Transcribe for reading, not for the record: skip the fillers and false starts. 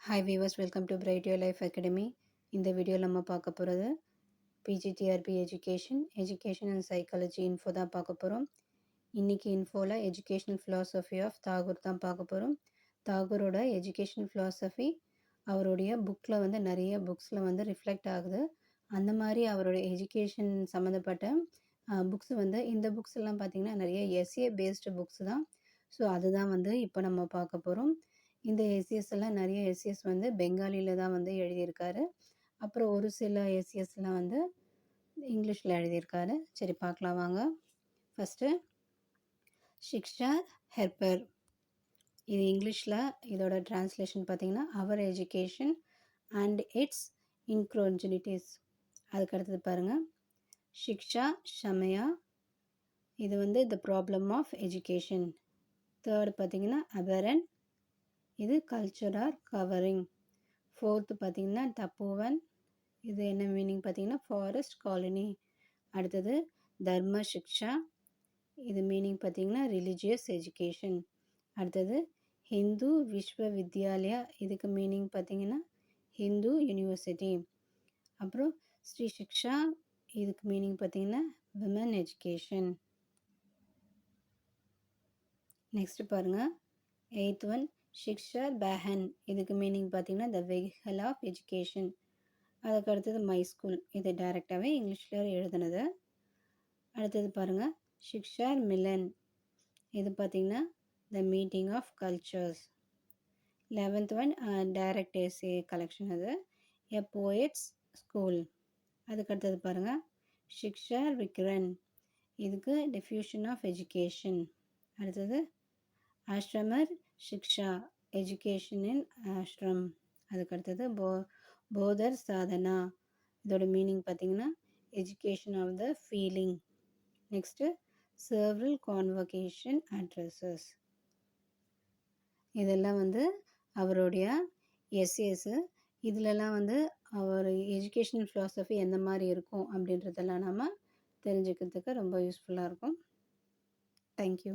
Hi viewers, welcome to bright your life academy. இந்த வீடியோவில் நம்ம பார்க்க போகிறது PGTRB education and psychology info தான் பார்க்க போகிறோம். இன்றைக்கி இன்ஃபோவில் எஜுகேஷனல் ஃபிலாசபி ஆஃப் தாகூர் தான் பார்க்க போகிறோம். தாகூரோட எஜுகேஷனல் ஃபிலாசபி அவருடைய புக்கில் நிறைய புக்ஸில் ரிஃப்ளெக்ட் ஆகுது. அந்த மாதிரி அவருடைய எஜுகேஷன் சம்மந்தப்பட்ட புக்ஸ் இந்த புக்ஸ் எல்லாம் பார்த்திங்கன்னா நிறைய எஸ்ஏ பேஸ்டு புக்ஸ் தான். ஸோ அதுதான் இப்போ நம்ம பார்க்க போகிறோம். இந்த எஸ்ஏஸ் எல்லாம் நிறைய எஸ்ஏஸ் பெங்காலியில் தான் எழுதியிருக்காரு. அப்புறம் ஒரு சில எஸ்ஏஸ்லாம் இங்கிலீஷில் எழுதியிருக்காரு. சரி, பார்க்கலாம் வாங்க. ஃபஸ்ட்டு ஷிக்ஷா ஹெர்பர். இது இங்கிலீஷில் இதோட டிரான்ஸ்லேஷன் பார்த்திங்கன்னா அவர் எஜுகேஷன் அண்ட் இட்ஸ் இன்க்ரோஜினிட்டிஸ். அதுக்கு அடுத்தது பாருங்கள், ஷிக்ஷா ஷமயா. இது the problem of education. Third பார்த்திங்கன்னா அபரன். இது கல்ச்சர் ஆர் கவரிங். ஃபோர்த்து பார்த்திங்கன்னா தப்போவன். இது என்ன மீனிங் பார்த்திங்கன்னா ஃபாரஸ்ட் காலனி. அடுத்தது தர்ம சிக்ஷா. இது மீனிங் பார்த்திங்கன்னா ரிலிஜியஸ் எஜுகேஷன். அடுத்தது ஹிந்து விஸ்வ வித்யாலயா. இதுக்கு மீனிங் பார்த்திங்கன்னா ஹிந்து யூனிவர்சிட்டி. அப்புறம் ஸ்ரீ சிக்ஷா. இதுக்கு மீனிங் பார்த்திங்கன்னா விமன் எஜுகேஷன். நெக்ஸ்ட் பாருங்கள், 8th ஒன் ஷிக்ஷா பேஹன். இதுக்கு மீனிங் பார்த்திங்கன்னா த வெஹிக்கல் ஆஃப் எஜுகேஷன். அதுக்கு அடுத்தது மை ஸ்கூல். இது டைரெக்டாகவே இங்கிலீஷில் எழுதுனது. அடுத்தது பாருங்கள், ஷிக்ஷா மிலன். இது பார்த்திங்கன்னா the meeting of cultures. 11th one direct essay collection. அது எ போயட்ஸ் ஸ்கூல். அதுக்கு அடுத்தது பாருங்கள், ஷிக்ஷா விக்ரன். இதுக்கு டிஃப்யூஷன் ஆஃப் எஜுகேஷன். அடுத்தது ஆஷ்ரமர் ஷிக்ஷா, எஜுகேஷன் இன் ஆஷ்ரம். அதுக்கு அடுத்தது போதர் சாதனா. இதோட மீனிங் பார்த்திங்கன்னா education of the feeling. Next several convocation addresses. இதெல்லாம் அவருடைய எஸ்ஏஸு. இதிலெல்லாம் அவர் எஜுகேஷனல் ஃபிலாசபி எந்த மாதிரி இருக்கும் அப்படின்றதெல்லாம் நம்ம தெரிஞ்சுக்கிறதுக்கு ரொம்ப யூஸ்ஃபுல்லாக இருக்கும். தேங்க்யூ.